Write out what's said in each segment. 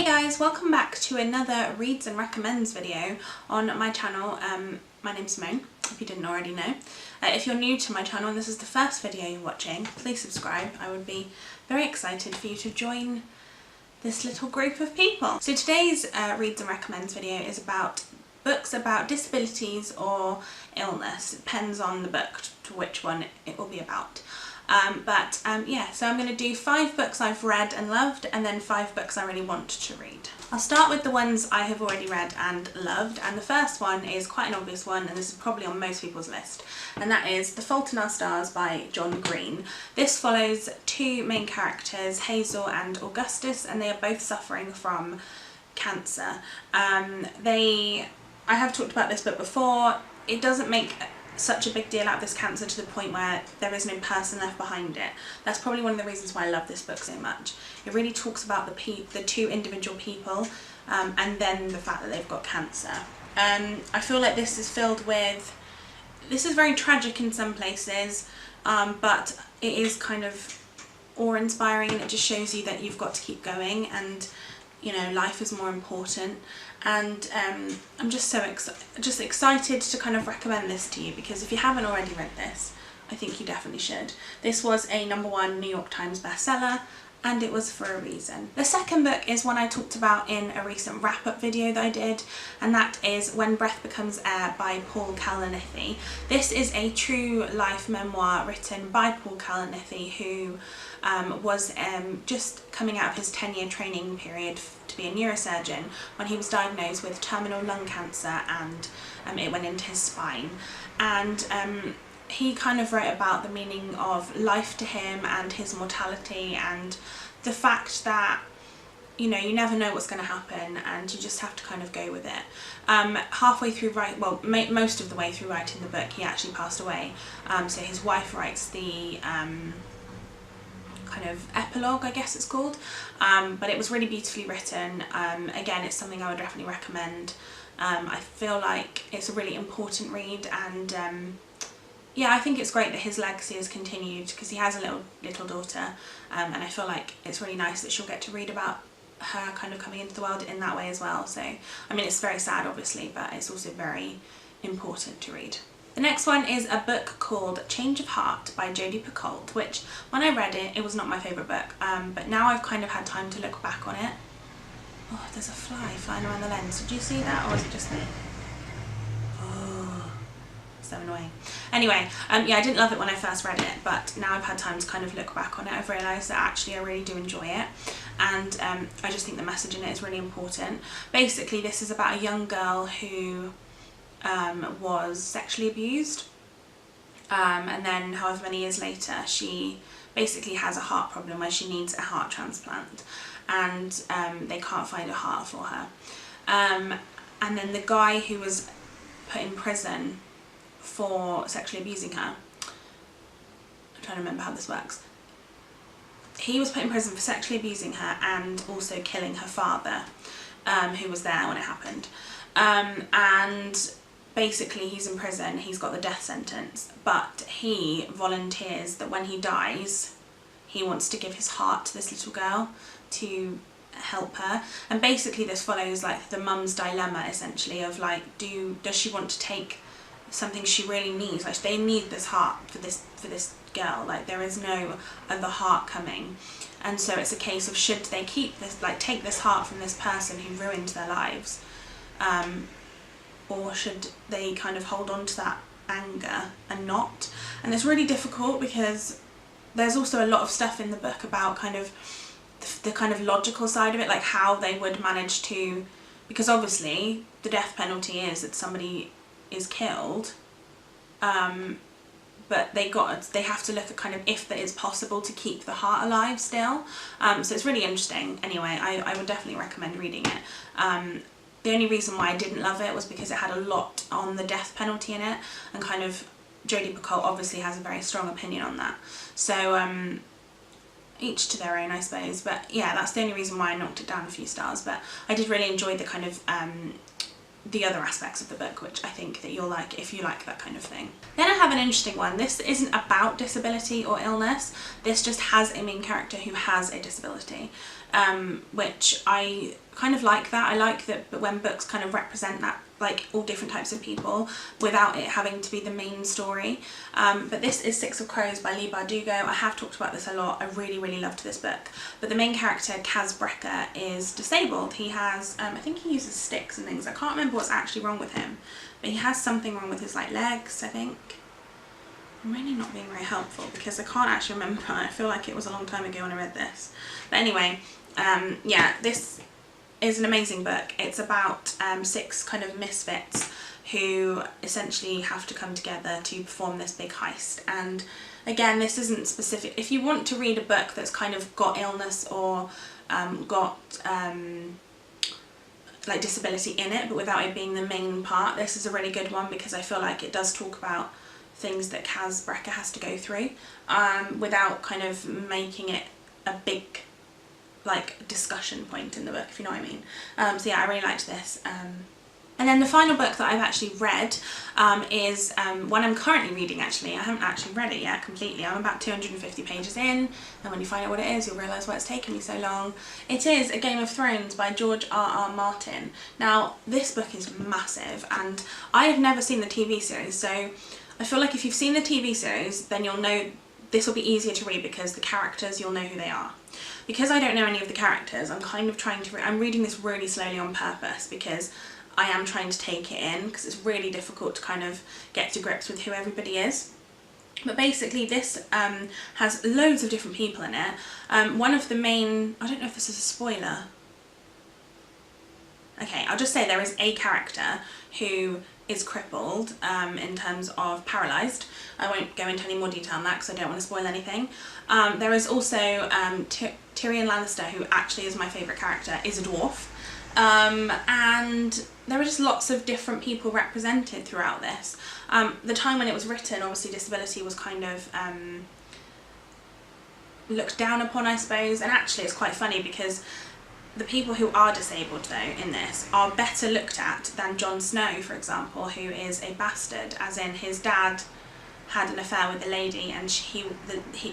guys, welcome back to another Reads and Recommends video on my channel. My name's Simone, if you didn't already know. If you're new to my channel and this is the first video you're watching, please subscribe. I would be very excited for you to join this little group of people. So today's Reads and Recommends video is about books about disabilities or illness. It depends on the book to which one it will be about. Yeah, so I'm going to do 5 books I've read and loved, and then 5 books I really want to read. I'll start with the ones I have already read and loved, and the first one is quite an obvious one, and this is probably on most people's list, and that is The Fault in Our Stars by John Green. This follows 2 main characters, Hazel and Augustus, and they are both suffering from cancer. I have talked about this book before. It doesn't make such a big deal out of this cancer to the point where there is no person left behind it. That's probably one of the reasons why I love this book so much. It really talks about the 2 individual people and then the fact that they've got cancer. I feel like this is very tragic in some places, but it is kind of awe-inspiring, and it just shows you that you've got to keep going, and you know, life is more important. And I'm just so excited to kind of recommend this to you, because if you haven't already read this, I think you definitely should. This was a #1 New York Times bestseller, and it was for a reason. The second book is one I talked about in a recent wrap-up video that I did, and that is When Breath Becomes Air by Paul Kalanithi. This is a true life memoir written by Paul Kalanithi, who was just coming out of his 10-year training period to be a neurosurgeon when he was diagnosed with terminal lung cancer, and it went into his spine. And he kind of wrote about the meaning of life to him and his mortality, and the fact that, you know, you never know what's going to happen and you just have to kind of go with it. Halfway through most of the way through writing the book, he actually passed away. So his wife writes the kind of epilogue, I guess it's called, but it was really beautifully written. Again, it's something I would definitely recommend. I feel like it's a really important read, and yeah, I think it's great that his legacy has continued, because he has a little daughter, and I feel like it's really nice that she'll get to read about her kind of coming into the world in that way as well. So I mean, it's very sad obviously, but it's also very important to read. The next one is a book called Change of Heart by Jodi Picoult, which when I read it, it was not my favourite book, but now I've kind of had time to look back on it. Oh, there's a fly flying around the lens. Did you see that, or was it just me? Oh, so annoying. Anyway, yeah, I didn't love it when I first read it, but now I've had time to kind of look back on it. I've realised that actually I really do enjoy it, and I just think the message in it is really important. Basically, this is about a young girl who was sexually abused, and then however many years later she basically has a heart problem where she needs a heart transplant, and they can't find a heart for her, and then the guy who was put in prison for sexually abusing her, I'm trying to remember how this works, he was put in prison for sexually abusing her and also killing her father, who was there when it happened, and basically he's in prison, he's got the death sentence, but he volunteers that when he dies he wants to give his heart to this little girl to help her. And basically this follows like the mum's dilemma essentially of like, does she want to take something she really needs, like they need this heart for this girl, like there is no other heart coming, and so it's a case of should they keep this, like take this heart from this person who ruined their lives, or should they kind of hold on to that anger and not. And it's really difficult because there's also a lot of stuff in the book about kind of the kind of logical side of it, like how they would manage to, because obviously the death penalty is that somebody is killed, but they have to look at kind of if it is possible to keep the heart alive still. So it's really interesting. Anyway, I would definitely recommend reading it. The only reason why I didn't love it was because it had a lot on the death penalty in it, and kind of Jodi Picoult obviously has a very strong opinion on that. So each to their own, I suppose. But yeah, that's the only reason why I knocked it down a few stars. But I did really enjoy the kind of the other aspects of the book, which I think that you'll like if you like that kind of thing. Then I have an interesting one. This isn't about disability or illness. This just has a main character who has a disability, which I kind of like that. I like that, but when books kind of represent that, like all different types of people without it having to be the main story. But this is Six of Crows by Leigh Bardugo. I have talked about this a lot. I really loved this book. But the main character, Kaz Brecker, is disabled. He has, I think he uses sticks and things. I can't remember what's actually wrong with him, but he has something wrong with his like legs, I think. I'm really not being very helpful because I can't actually remember. I feel like it was a long time ago when I read this. But anyway, yeah, this is an amazing book. It's about 6 kind of misfits who essentially have to come together to perform this big heist. And again, this isn't specific. If you want to read a book that's kind of got illness or got like disability in it, but without it being the main part, this is a really good one because I feel like it does talk about things that Kaz Brecker has to go through without kind of making it a big like discussion point in the book, if you know what I mean. So yeah, I really liked this. And then the final book that I've actually read is one I'm currently reading actually. I haven't actually read it yet completely. I'm about 250 pages in, and when you find out what it is, you'll realise why it's taken me so long. It is A Game of Thrones by George R.R. Martin. Now, this book is massive, and I have never seen the TV series, so I feel like if you've seen the TV series, then you'll know this will be easier to read because the characters, you'll know who they are. Because I don't know any of the characters, I'm kind of trying to I'm reading this really slowly on purpose because I am trying to take it in, because it's really difficult to kind of get to grips with who everybody is. But basically this has loads of different people in it. One of the main, I don't know if this is a spoiler. Okay, I'll just say there is a character who is crippled in terms of paralysed. I won't go into any more detail on that because I don't want to spoil anything. There is also Tyrion Lannister, who actually is my favourite character, is a dwarf. And there are just lots of different people represented throughout this. The time when it was written, obviously disability was kind of looked down upon, I suppose, and actually it's quite funny because the people who are disabled though in this are better looked at than Jon Snow, for example, who is a bastard, as in his dad had an affair with a lady and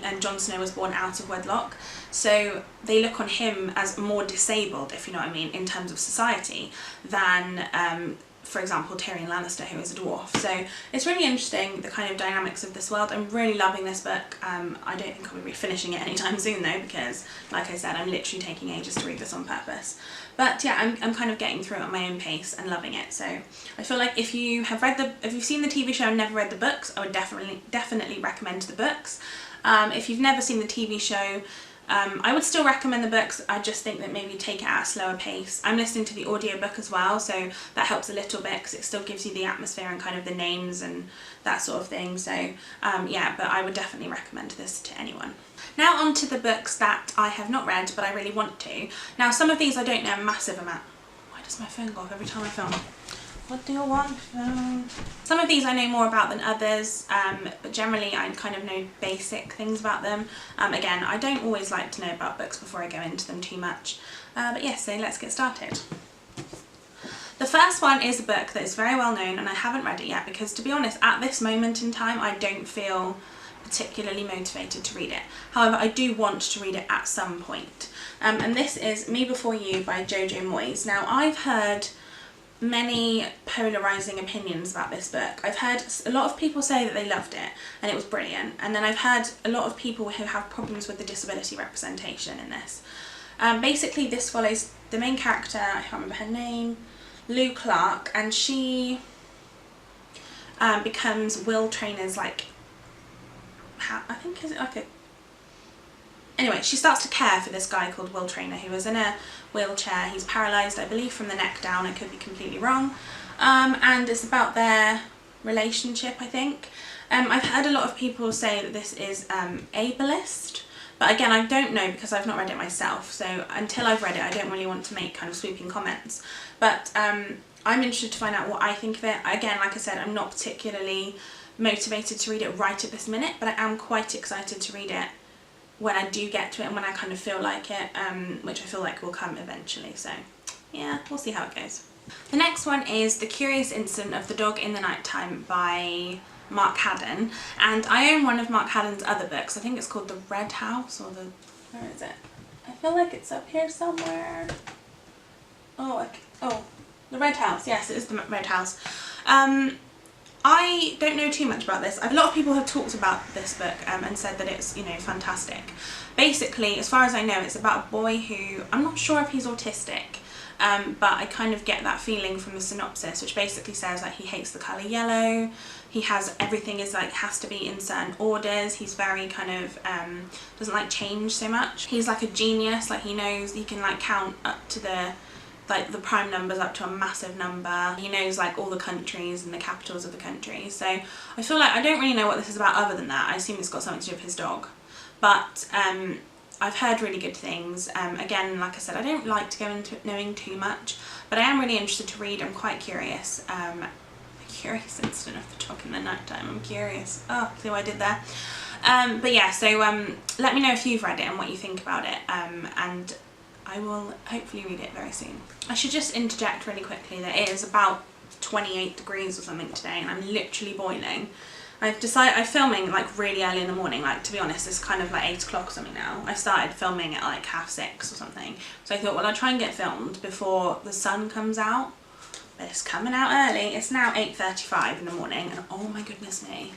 and Jon Snow was born out of wedlock. So they look on him as more disabled, if you know what I mean, in terms of society than for example Tyrion Lannister, who is a dwarf. So it's really interesting, the kind of dynamics of this world. I'm really loving this book. I don't think I'll be finishing it anytime soon though, because like I said, I'm literally taking ages to read this on purpose. But yeah, I'm kind of getting through it at my own pace and loving it. So I feel like if you have if you've seen the TV show and never read the books, I would definitely recommend the books. If you've never seen the TV show, I would still recommend the books. I just think that maybe take it at a slower pace. I'm listening to the audiobook as well, so that helps a little bit because it still gives you the atmosphere and kind of the names and that sort of thing. So yeah, but I would definitely recommend this to anyone. Now on to the books that I have not read but I really want to. Now some of these I don't know a massive amount. Why does my phone go off every time I film? What do you want? Some of these I know more about than others, but generally I kind of know basic things about them. Again, I don't always like to know about books before I go into them too much. But yes, so let's get started. The first one is a book that is very well known and I haven't read it yet because, to be honest, at this moment in time I don't feel particularly motivated to read it. However, I do want to read it at some point. And this is Me Before You by Jojo Moyes. Now I've heard many polarising opinions about this book. I've heard a lot of people say that they loved it and it was brilliant, and then I've heard a lot of people who have problems with the disability representation in this. Basically this follows the main character, I can't remember her name, Lou Clark, and she becomes Will Trainor's like, I think, is it like a, anyway, she starts to care for this guy called Will Trainor, who is in a wheelchair. He's paralysed, I believe, from the neck down. I could be completely wrong. And it's about their relationship, I think. I've heard a lot of people say that this is ableist, but again, I don't know because I've not read it myself. So until I've read it, I don't really want to make kind of sweeping comments. But I'm interested to find out what I think of it. Again, like I said, I'm not particularly motivated to read it right at this minute, but I am quite excited to read it when I do get to it and when I kind of feel like it, which I feel like will come eventually. So yeah, we'll see how it goes. The next one is The Curious Incident of the Dog in the Nighttime by Mark Haddon, and I own one of Mark Haddon's other books. I think it's called The Red House, or the, where is it? I feel like it's up here somewhere. Oh, the Red House. Yes, it is the Red House. I don't know too much about this. A lot of people have talked about this book and said that it's, you know, fantastic. Basically, as far as I know, it's about a boy who, I'm not sure if he's autistic, but I kind of get that feeling from the synopsis, which basically says that he hates the colour yellow. He has, everything is like, has to be in certain orders. He's very kind of, doesn't like change so much. He's like a genius, like he knows, he can like count up to the prime numbers up to a massive number. He knows like all the countries and the capitals of the countries. So I feel like I don't really know what this is about other than that. I assume it's got something to do with his dog. But I've heard really good things. Again, like I said, I don't like to go into knowing too much, but I am really interested to read. I'm quite curious. A curious incident of the dog in the night time. I'm curious. Oh, see what I did there? But yeah, so let me know if you've read it and what you think about it. And I will hopefully read it very soon. I should just interject really quickly that it is about 28 degrees or something today and I'm literally boiling. I'm filming like really early in the morning, like to be honest it's kind of like 8 o'clock or something now. I started filming at like 6:30 or something. So I thought, well, I'll try and get filmed before the sun comes out. But it's coming out early. It's now 8:35 in the morning and oh my goodness me,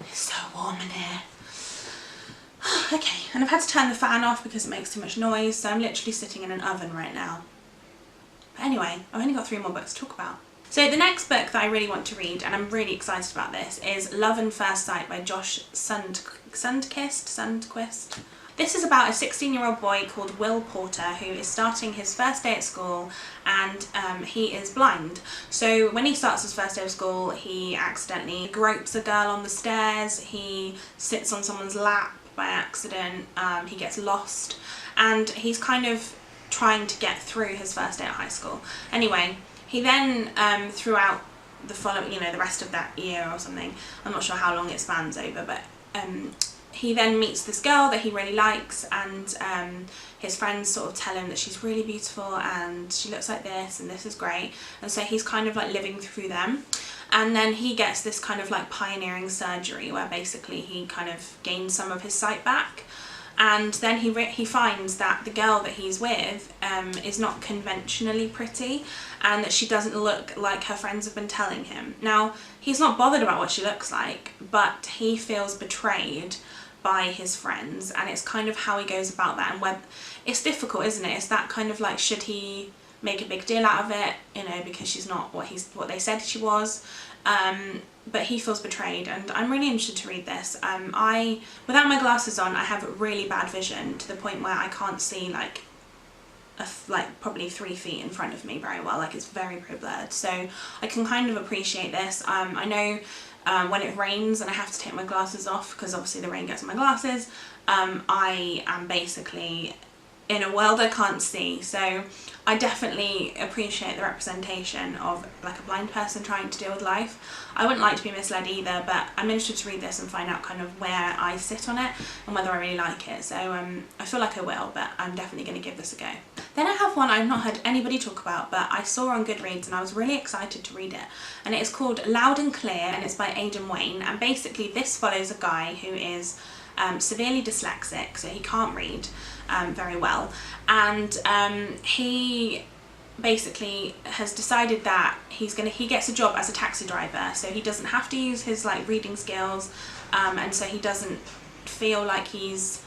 it's so warm in here. Okay, and I've had to turn the fan off because it makes too much noise, so I'm literally sitting in an oven right now. But anyway, I've only got 3 more books to talk about. So the next book that I really want to read, and I'm really excited about this, is Love and First Sight by Josh Sundquist. This is about a 16-year-old boy called Will Porter who is starting his first day at school and he is blind. So when he starts his first day of school, he accidentally gropes a girl on the stairs, he sits on someone's lap by accident, he gets lost, and he's kind of trying to get through his first day at high school. Anyway, he then throughout the following, you know, the rest of that year or something, I'm not sure how long it spans over, but he then meets this girl that he really likes, and his friends sort of tell him that she's really beautiful and she looks like this and this is great, and so he's kind of like living through them. And then he gets this kind of like pioneering surgery where basically he kind of gains some of his sight back. And then he finds that the girl that he's with is not conventionally pretty and that she doesn't look like her friends have been telling him. Now, he's not bothered about what she looks like, but he feels betrayed by his friends, and it's kind of how he goes about that. And when it's difficult, isn't it? It's that kind of like, should he make a big deal out of it, you know, because she's not what they said she was. But he feels betrayed, and I'm really interested to read this. Without my glasses on, I have really bad vision to the point where I can't see like probably 3 feet in front of me very well. Like, it's very blurred. So I can kind of appreciate this. I know when it rains and I have to take my glasses off because obviously the rain gets on my glasses, I am basically in a world I can't see. So I definitely appreciate the representation of like a blind person trying to deal with life. I wouldn't like to be misled either, but I'm interested to read this and find out kind of where I sit on it and whether I really like it. So I feel like I will, but I'm definitely going to give this a go. Then I have one I've not heard anybody talk about, but I saw on Goodreads and I was really excited to read it. And it is called Loud and Clear, and it's by Aidan Wayne. And basically this follows a guy who is severely dyslexic, so he can't read very well, and he basically has decided that he gets a job as a taxi driver, so he doesn't have to use his like reading skills, and so he doesn't feel like he's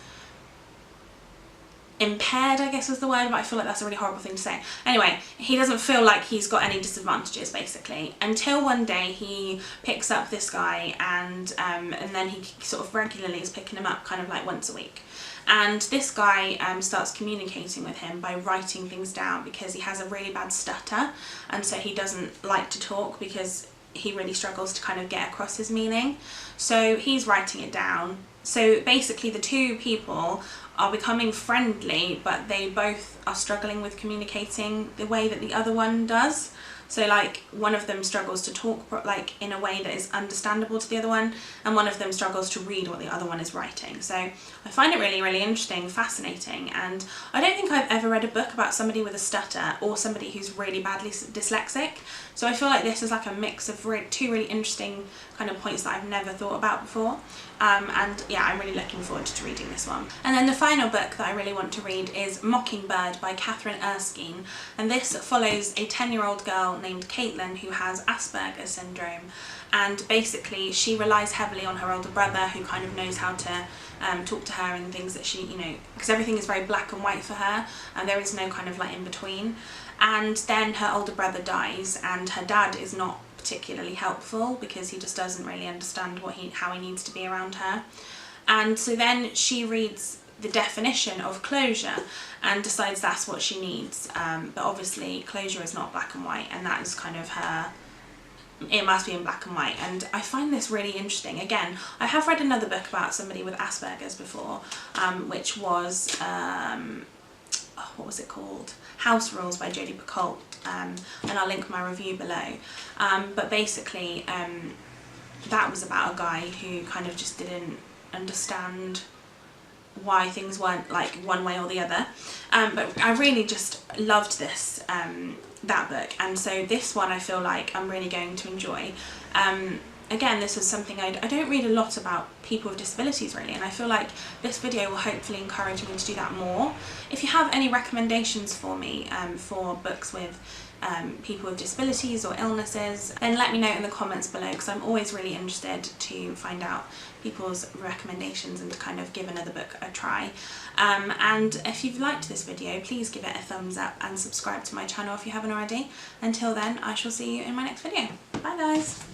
impaired, I guess was the word, but I feel like that's a really horrible thing to say. Anyway, he doesn't feel like he's got any disadvantages basically, until one day he picks up this guy, and then he sort of regularly is picking him up kind of like once a week. And this guy starts communicating with him by writing things down because he has a really bad stutter, and so he doesn't like to talk because he really struggles to kind of get across his meaning. So he's writing it down. So basically the two people are becoming friendly, but they both are struggling with communicating the way that the other one does. So like one of them struggles to talk like in a way that is understandable to the other one, and one of them struggles to read what the other one is writing. So I find it really really fascinating, and I don't think I've ever read a book about somebody with a stutter or somebody who's really badly dyslexic. So I feel like this is like a mix of two really interesting kind of points that I've never thought about before. And yeah, I'm really looking forward to reading this one. And then the final book that I really want to read is Mockingbird by Catherine Erskine, and this follows a 10-year-old girl named Caitlin who has Asperger's syndrome, and basically she relies heavily on her older brother, who kind of knows how to talk to her and things that she, you know, because everything is very black and white for her and there is no kind of like in between. And then her older brother dies, and her dad is not particularly helpful because he just doesn't really understand how he needs to be around her. And so then she reads the definition of closure and decides that's what she needs, but obviously closure is not black and white, and that is kind of her, it must be in black and white. And I find this really interesting. Again, I have read another book about somebody with Asperger's before, which was what was it called? House Rules by Jodie Picoult, and I'll link my review below. But basically that was about a guy who kind of just didn't understand why things weren't like one way or the other. But I really just loved this, that book, and so this one I feel like I'm really going to enjoy. Again, this was something I don't read a lot about people with disabilities really, and I feel like this video will hopefully encourage me to do that more. If you have any recommendations for me for books with people with disabilities or illnesses, then let me know in the comments below, because I'm always really interested to find out people's recommendations and to kind of give another book a try. And if you've liked this video, please give it a thumbs up and subscribe to my channel if you haven't already. Until then, I shall see you in my next video. Bye guys!